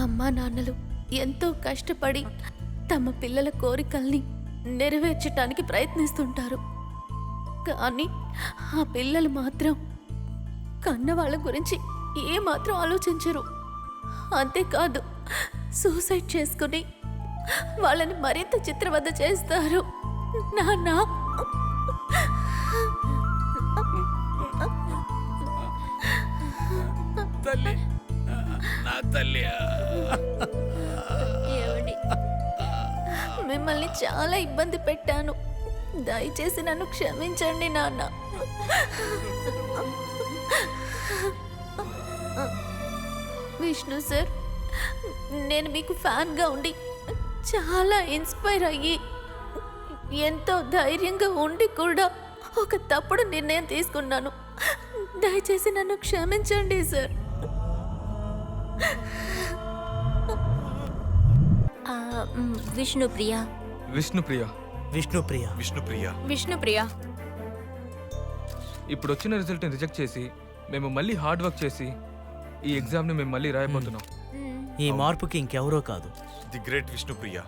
అమ్మా నాన్నలు ఎంతో కష్టపడి తమ పిల్లల కోరికల్ని నెరవేర్చటానికి ప్రయత్నిస్తుంటారు. కానీ ఆ పిల్లలు మాత్రం కన్నవాళ్ళ గురించి ఏమాత్రం ఆలోచించరు. అంతేకాదు, సూసైడ్ చేసుకుని వాళ్ళని మరింత చిత్రవద చేస్తారు. నాన్న, తల్లి, నా తల్లి. మిమ్మల్ని చాలా ఇబ్బంది పెట్టాను. దయచేసి నన్ను క్షమించండి నాన్న. విష్ణు సార్, నేను మీకు ఫ్యాన్గా ఉండి చాలా ఇన్స్పైర్ అయ్యి ఎంతో ధైర్యంగా ఉండి కూడా ఒక తప్పుడు నిర్ణయం తీసుకున్నాను. దయచేసి నన్ను క్షమించండి సార్. విష్ణుప్రియ. విష్ణుప్రియ. విష్ణుప్రియ. విష్ణుప్రియ. విష్ణుప్రియ. ఇప్పుడు వచ్చిన రిజల్ట్ని రిజెక్ట్ చేసి మేము మళ్ళీ హార్డ్ వర్క్ చేసి ఈ ఎగ్జామ్ని మేము మళ్ళీ రాయబోతున్నాం. ఈ మార్పుకి ఇంకెవరో కాదు, ది గ్రేట్ విష్ణుప్రియ.